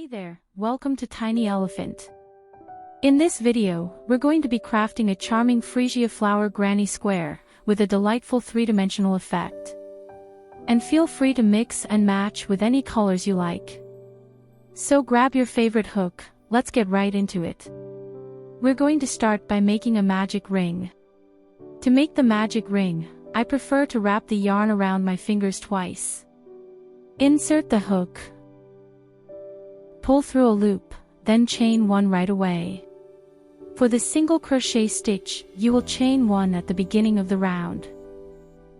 Hey there, welcome to Tiny Elephant. In this video, we're going to be crafting a charming Freesia flower granny square, with a delightful three-dimensional effect. And feel free to mix and match with any colors you like. So grab your favorite hook, let's get right into it. We're going to start by making a magic ring. To make the magic ring, I prefer to wrap the yarn around my fingers twice. Insert the hook. Pull through a loop, then chain one right away. For the single crochet stitch, you will chain one at the beginning of the round.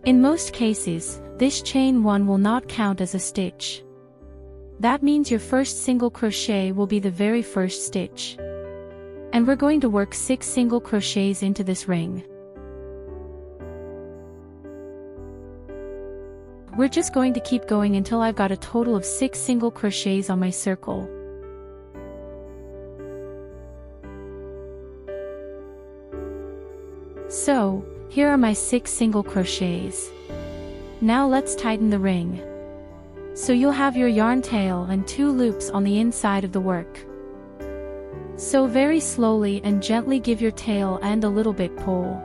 In most cases, this chain one will not count as a stitch. That means your first single crochet will be the very first stitch. And we're going to work 6 single crochets into this ring. We're just going to keep going until I've got a total of 6 single crochets on my circle. So, here are my 6 single crochets. Now let's tighten the ring. So you'll have your yarn tail and 2 loops on the inside of the work. So very slowly and gently give your tail end a little bit pull.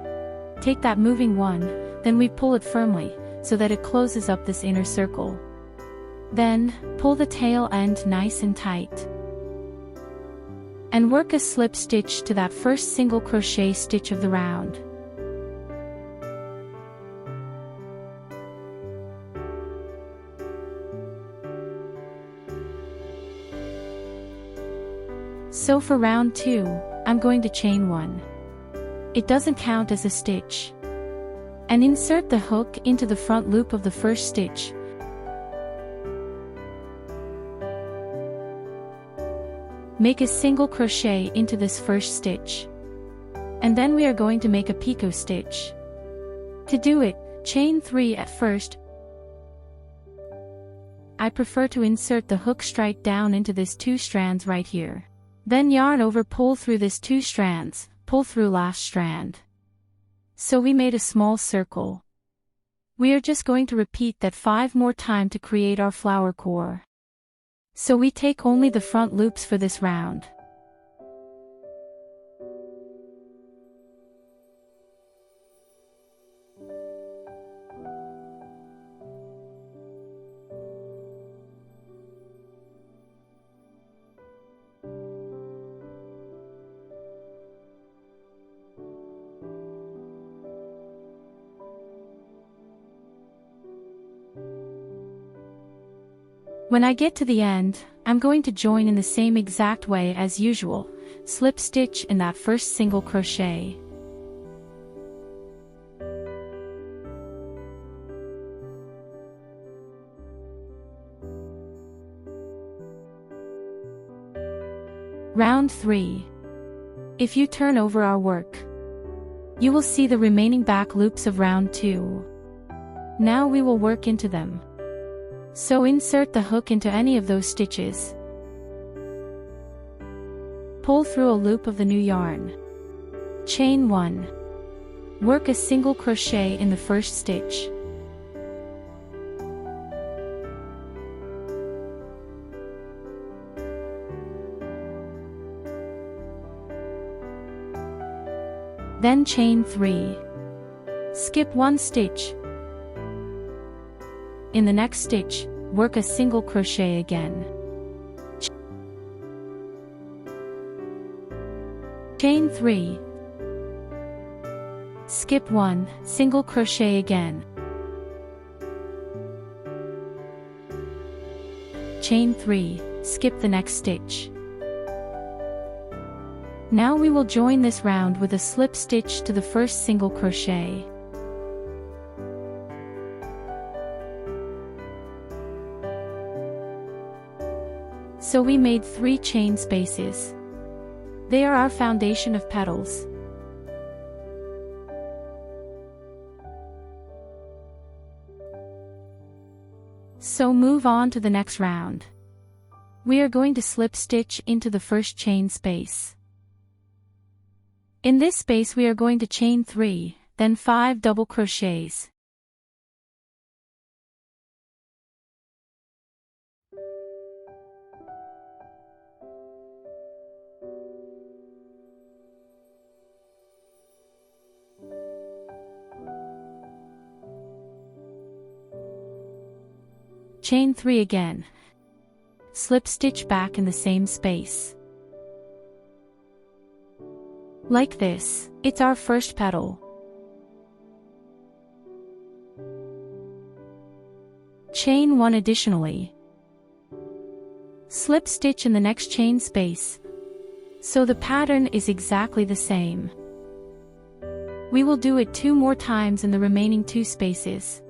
Take that moving one, then we pull it firmly, so that it closes up this inner circle. Then, pull the tail end nice and tight. And work a slip stitch to that first single crochet stitch of the round. So for round 2, I'm going to chain 1. It doesn't count as a stitch. And insert the hook into the front loop of the first stitch. Make a single crochet into this first stitch. And then we are going to make a picot stitch. To do it, chain 3 at first. I prefer to insert the hook straight down into this 2 strands right here. Then yarn over, pull through this 2 strands, pull through last strand. So we made a small circle. We are just going to repeat that 5 more times to create our flower core. So we take only the front loops for this round. When I get to the end, I'm going to join in the same exact way as usual, slip stitch in that first single crochet. Round 3. If you turn over our work, you will see the remaining back loops of round 2. Now we will work into them. So insert the hook into any of those stitches. Pull through a loop of the new yarn. Chain 1. Work a single crochet in the first stitch. Then chain 3. Skip 1 stitch. In the next stitch, work a single crochet again. Chain 3. Skip 1, single crochet again. Chain 3, skip the next stitch. Now we will join this round with a slip stitch to the first single crochet. So we made 3 chain spaces. They are our foundation of petals. So move on to the next round. We are going to slip stitch into the first chain space. In this space we are going to chain 3, then 5 double crochets. Chain 3 again. Slip stitch back in the same space. Like this, it's our first petal. Chain 1 additionally. Slip stitch in the next chain space, so the pattern is exactly the same. We will do it 2 more times in the remaining 2 spaces.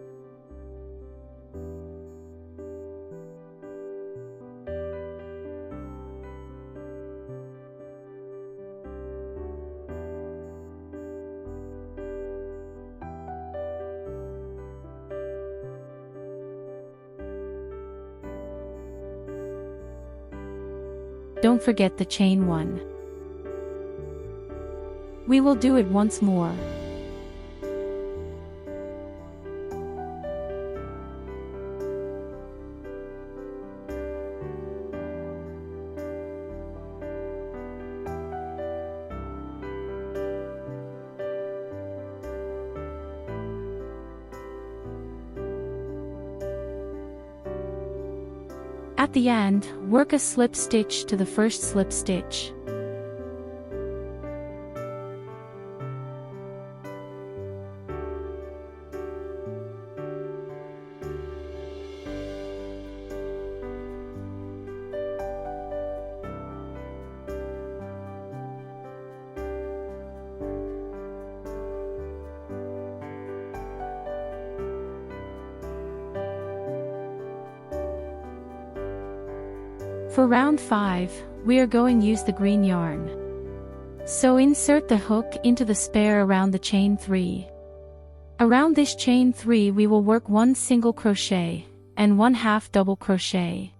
Don't forget the chain 1. We will do it once more. At the end, work a slip stitch to the first slip stitch. For round 5, we are going to use the green yarn. So insert the hook into the spare around the chain 3. Around this chain 3 we will work 1 single crochet and 1/2 double crochet.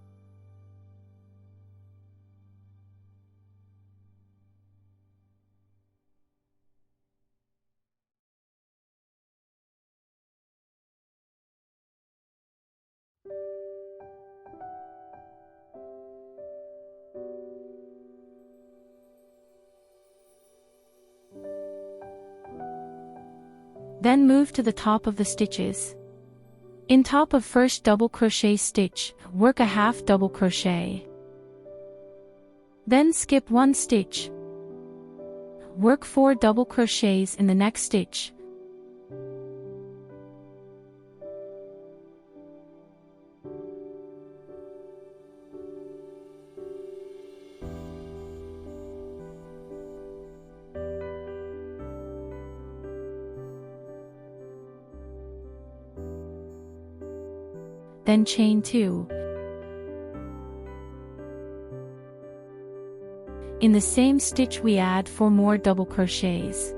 Then move to the top of the stitches. In top of first double crochet stitch, work a 1/2 double crochet. Then skip 1 stitch. Work 4 double crochets in the next stitch. Then chain 2. In the same stitch we add 4 more double crochets.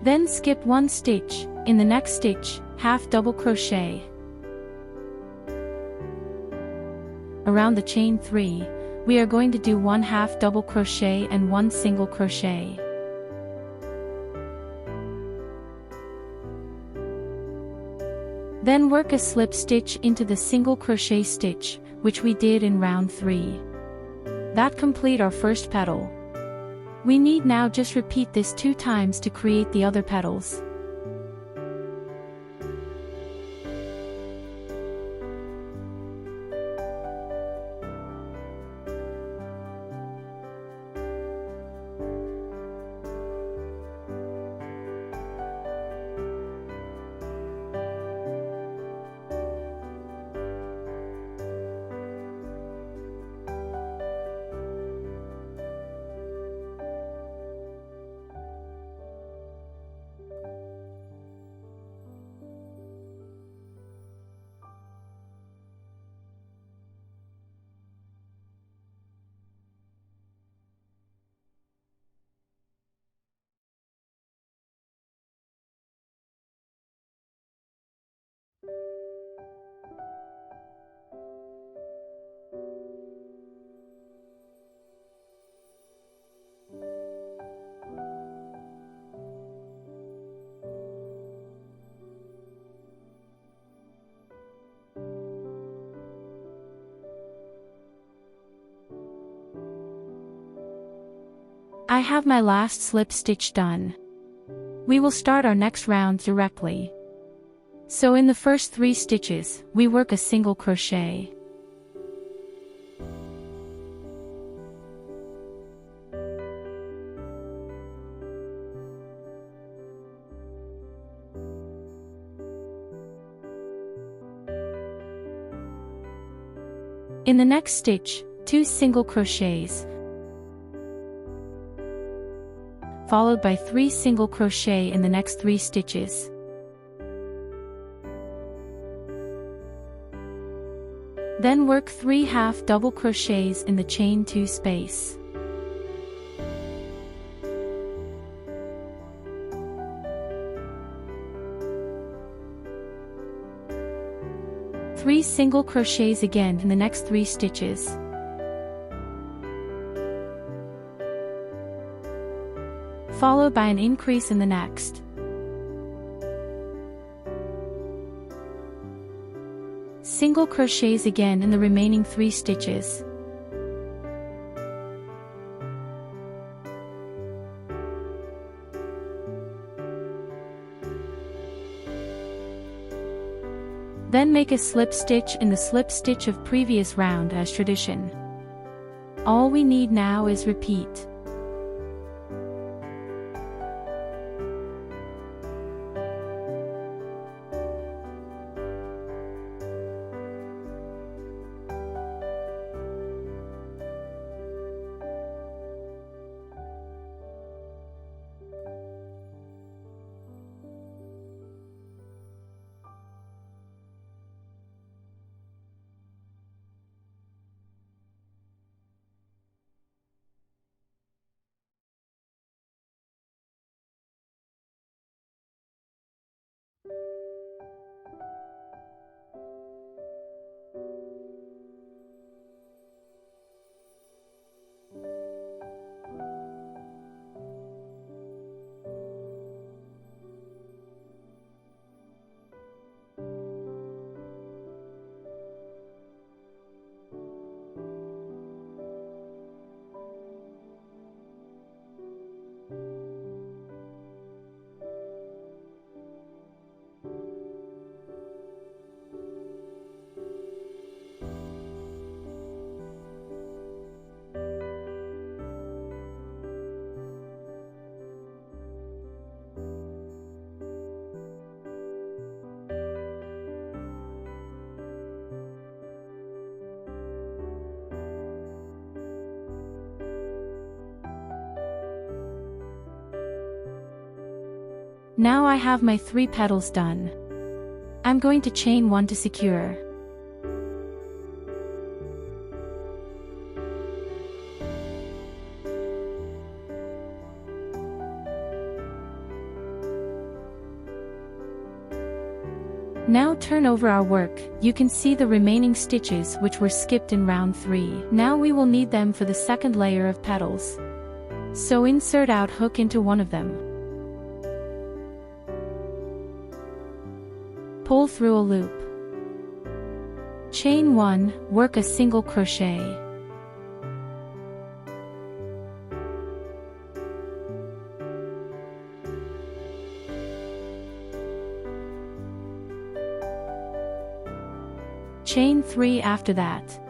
Then skip 1 stitch, in the next stitch, 1/2 double crochet. Around the chain 3, we are going to do 1/2 double crochet and 1 single crochet. Then work a slip stitch into the single crochet stitch, which we did in round 3. That complete our first petal. We need now just repeat this 2 times to create the other petals. I have my last slip stitch done. We will start our next round directly. So in the first 3 stitches, we work a single crochet. In the next stitch, 2 single crochets, followed by 3 single crochet in the next 3 stitches. Then work 3 half double crochets in the chain 2 space. Three single crochets again in the next 3 stitches. Followed by an increase in the next. Single crochets again in the remaining 3 stitches. Then make a slip stitch in the slip stitch of previous round as tradition. All we need now is repeat. Now I have my 3 petals done. I'm going to chain 1 to secure. Now turn over our work. You can see the remaining stitches which were skipped in round 3. Now we will need them for the second layer of petals. So insert out hook into one of them. Pull through a loop. Chain 1, work a single crochet. Chain 3 after that.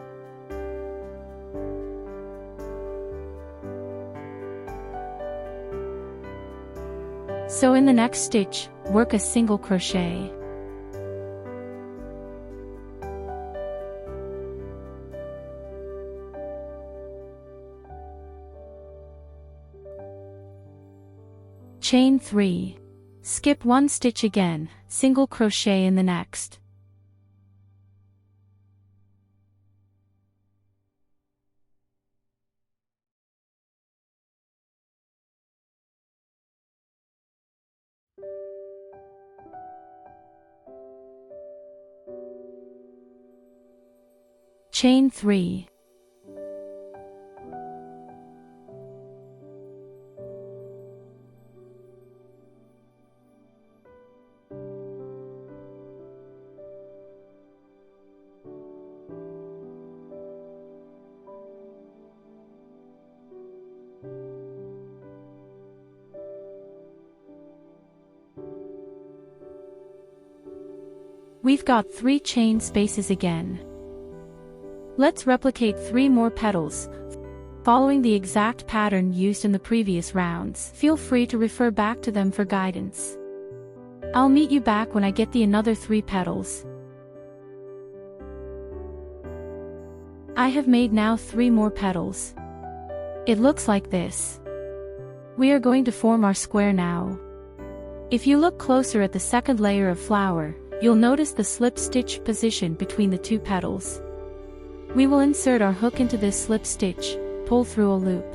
So in the next stitch, work a single crochet. Chain 3. Skip 1 stitch again, single crochet in the next. Chain 3. We've got 3 chain spaces again. Let's replicate 3 more petals, following the exact pattern used in the previous rounds. Feel free to refer back to them for guidance. I'll meet you back when I get the another 3 petals. I have made now 3 more petals. It looks like this. We are going to form our square now. If you look closer at the second layer of flower, you'll notice the slip stitch position between the 2 petals. We will insert our hook into this slip stitch, pull through a loop.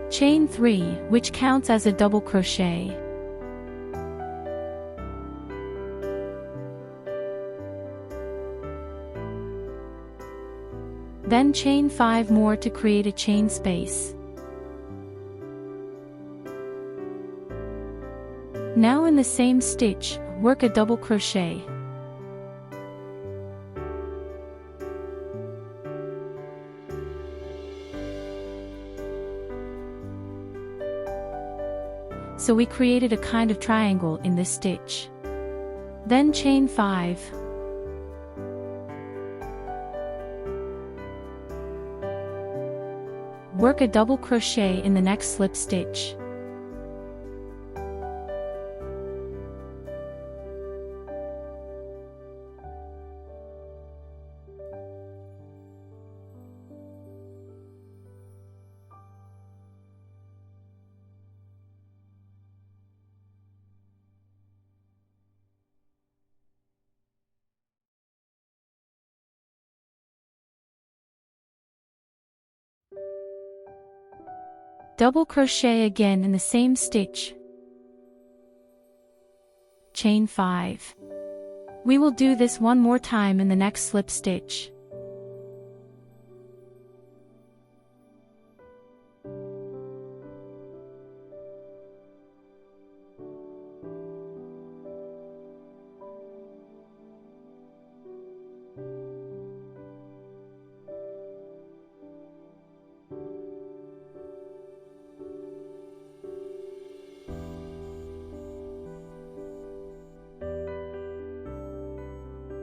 Chain 3, which counts as a double crochet. Then chain 5 more to create a chain space. Now in the same stitch, work a double crochet. So we created a kind of triangle in this stitch. Then chain 5. Work a double crochet in the next slip stitch. Double crochet again in the same stitch. Chain 5. We will do this one more time in the next slip stitch.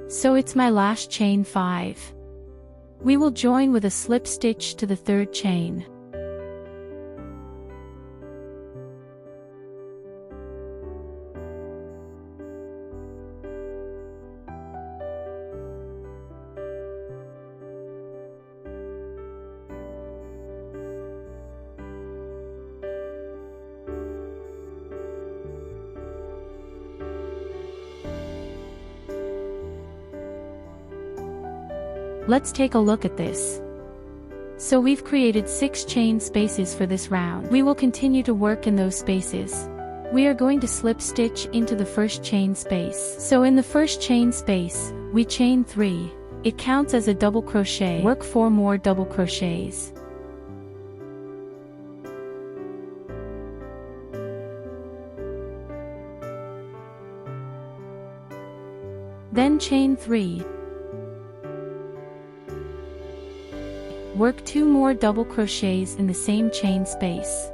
So it's my last chain 5. We will join with a slip stitch to the 3rd chain. Let's take a look at this. So we've created 6 chain spaces for this round. We will continue to work in those spaces. We are going to slip stitch into the first chain space. So in the first chain space, we chain 3. It counts as a double crochet. Work 4 more double crochets. Then chain 3. Work 2 more double crochets in the same chain space.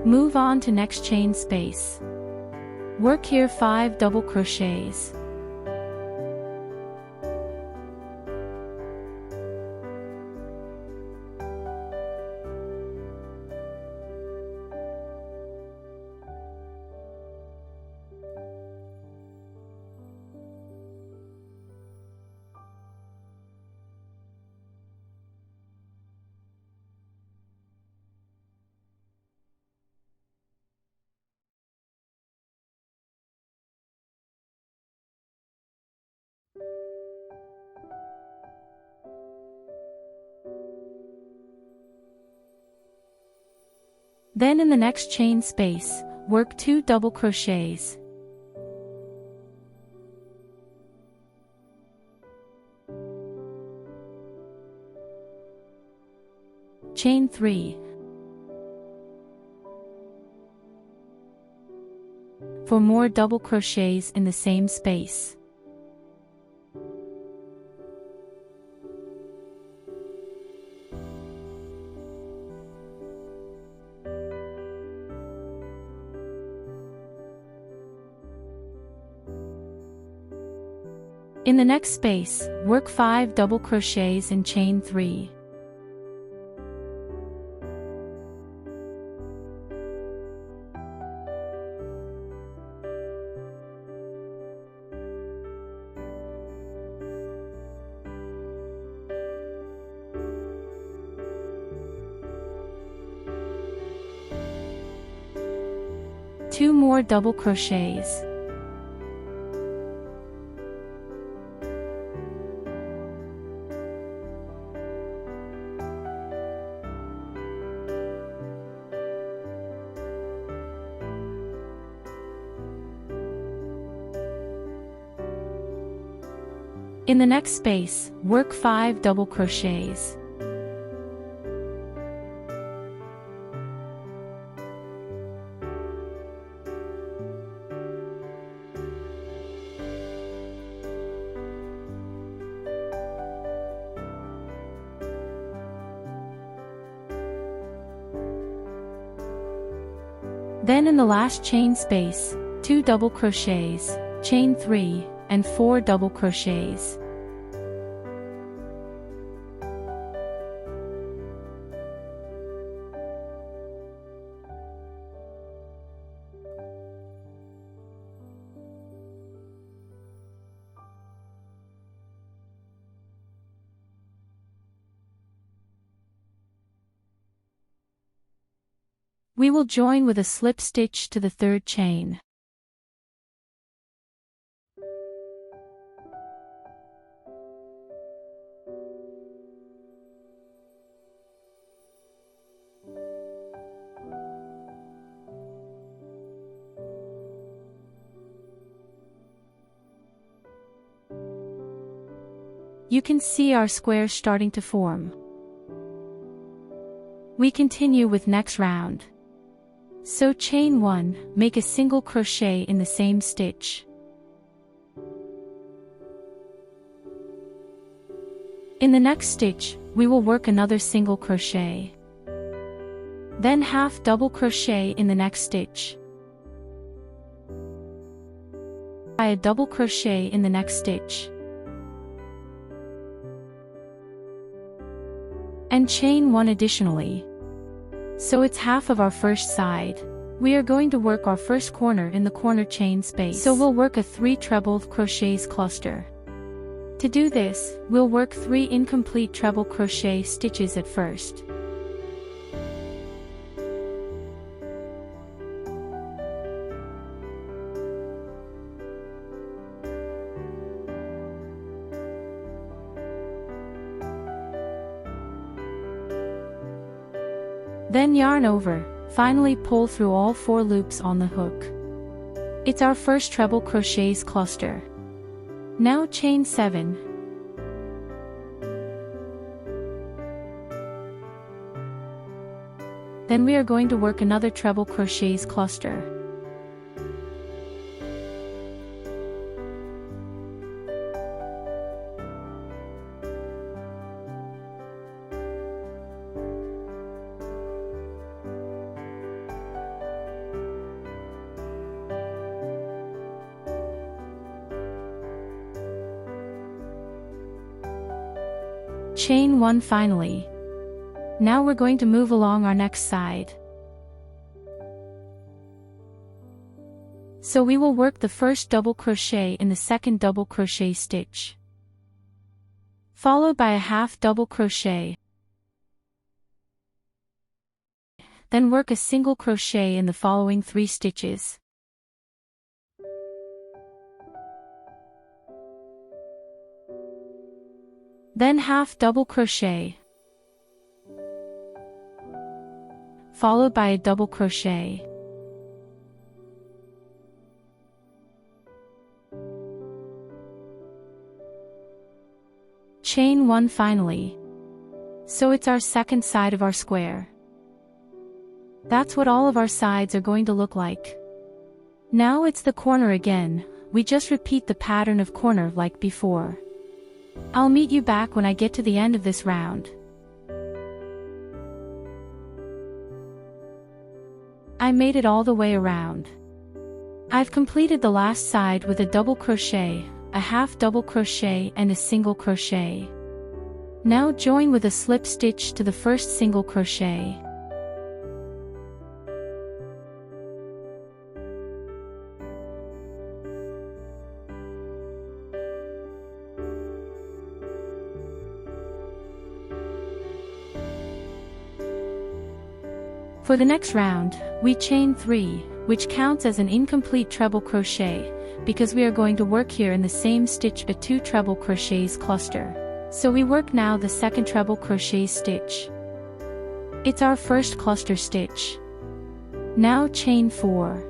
Move on to next chain space. Work here 5 double crochets. Then in the next chain space, work 2 double crochets. Chain 3. 4 more double crochets in the same space. In the next space, work 5 double crochets and chain 3. Two more double crochets. In the next space, work 5 double crochets. Then in the last chain space, 2 double crochets, chain 3, and 4 double crochets. We will join with a slip stitch to the third chain. You can see our square starting to form. We continue with next round. So chain 1, make a single crochet in the same stitch. In the next stitch, we will work another single crochet. Then half double crochet in the next stitch. A double crochet in the next stitch. And chain 1 additionally. So it's half of our first side. We are going to work our first corner in the corner chain space. So we'll work a 3 treble crochets cluster. To do this, we'll work 3 incomplete treble crochet stitches at first. Then yarn over, finally pull through all 4 loops on the hook. It's our first treble crochets cluster. Now chain 7. Then we are going to work another treble crochets cluster. Chain 1 finally. Now we're going to move along our next side. So we will work the first double crochet in the second double crochet stitch, followed by a half double crochet. Then work a single crochet in the following 3 stitches. Then half double crochet, followed by a double crochet. Chain 1 finally. So it's our second side of our square. That's what all of our sides are going to look like. Now it's the corner again. We just repeat the pattern of corner like before. I'll meet you back when I get to the end of this round. I made it all the way around. I've completed the last side with a double crochet, a half double crochet and a single crochet. Now join with a slip stitch to the first single crochet. For the next round, we chain 3, which counts as an incomplete treble crochet, because we are going to work here in the same stitch a 2 treble crochets cluster. So we work now the second treble crochet stitch. It's our first cluster stitch. Now chain 4.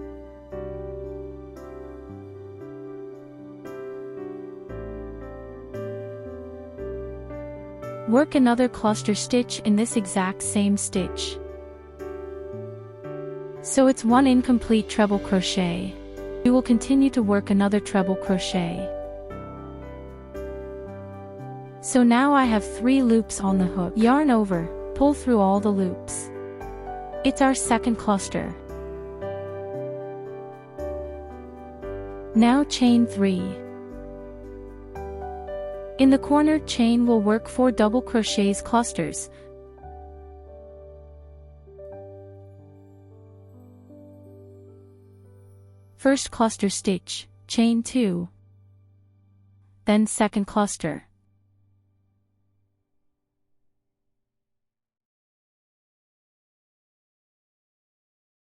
Work another cluster stitch in this exact same stitch. So it's 1 incomplete treble crochet. We will continue to work another treble crochet. So now I have 3 loops on the hook. Yarn over, pull through all the loops. It's our second cluster. Now chain 3. In the corner chain we'll work 4 double crochets clusters. First cluster stitch, chain 2. Then second cluster.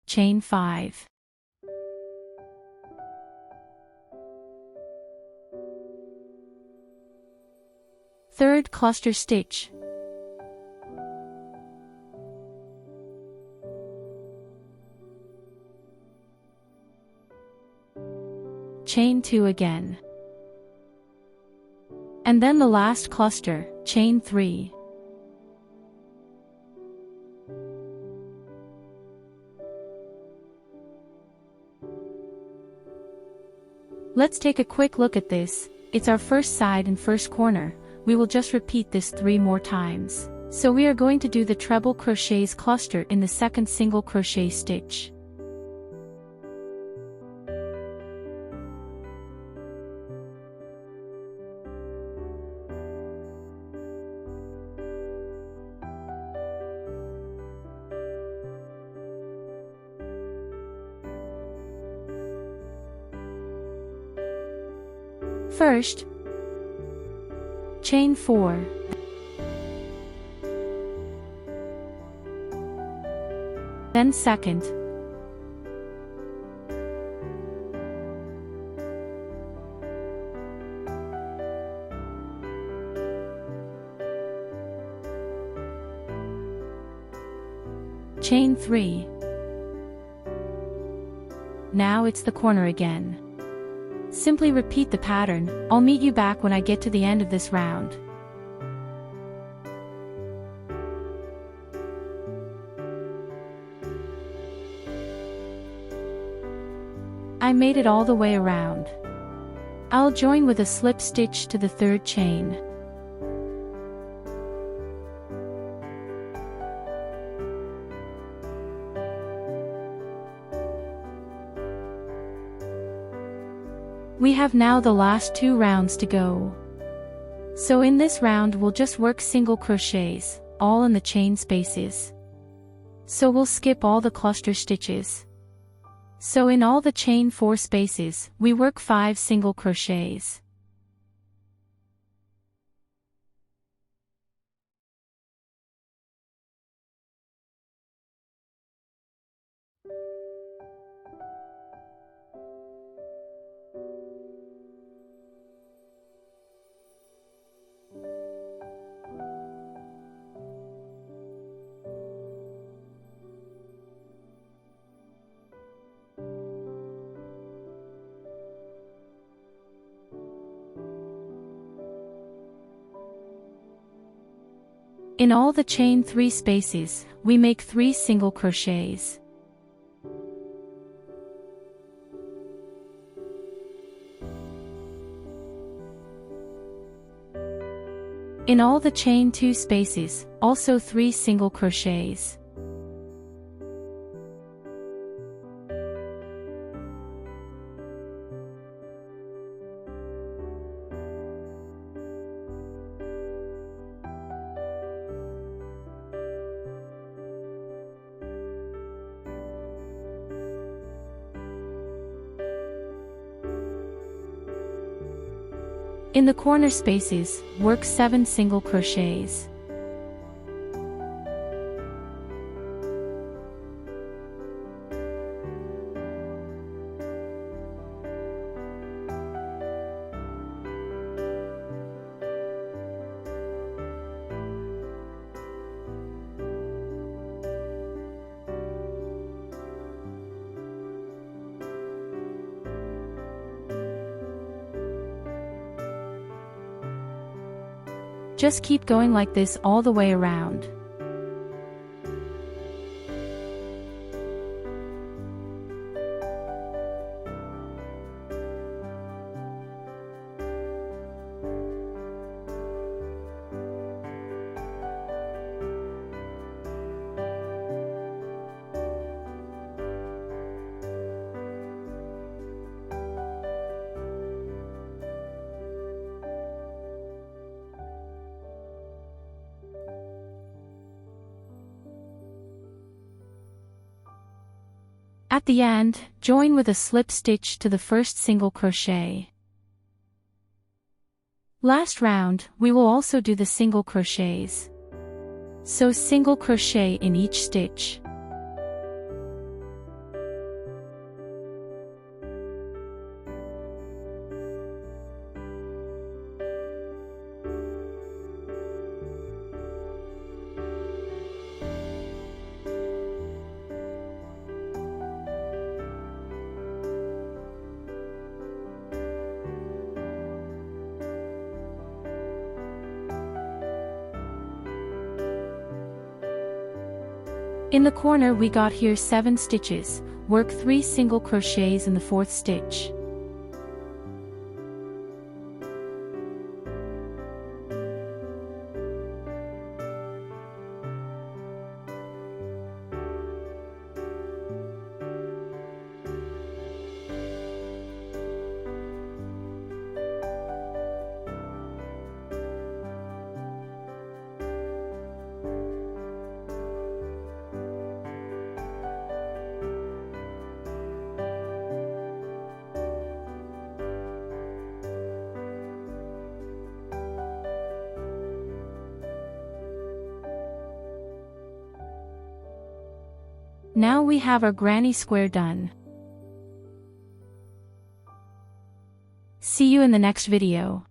Chain 5. Third cluster stitch. Chain 2 again. And then the last cluster, chain 3. Let's take a quick look at this. It's our first side and first corner. We will just repeat this 3 more times. So we are going to do the treble crochets cluster in the second single crochet stitch. First, chain 4. Then second. Chain 3. Now it's the corner again. Simply repeat the pattern. I'll meet you back when I get to the end of this round. I made it all the way around. I'll join with a slip stitch to the third chain. We have now the last 2 rounds to go. So in this round we'll just work single crochets, all in the chain spaces. So we'll skip all the cluster stitches. So in all the chain 4 spaces, we work 5 single crochets. In all the chain 3 spaces, we make 3 single crochets. In all the chain 2 spaces, also 3 single crochets. In the corner spaces, work 7 single crochets. Just keep going like this all the way around. At the end, join with a slip stitch to the first single crochet. Last round, we will also do the single crochets. Sew single crochet in each stitch. In the corner we got here 7 stitches, work 3 single crochets in the 4th stitch. Now we have our granny square done. See you in the next video.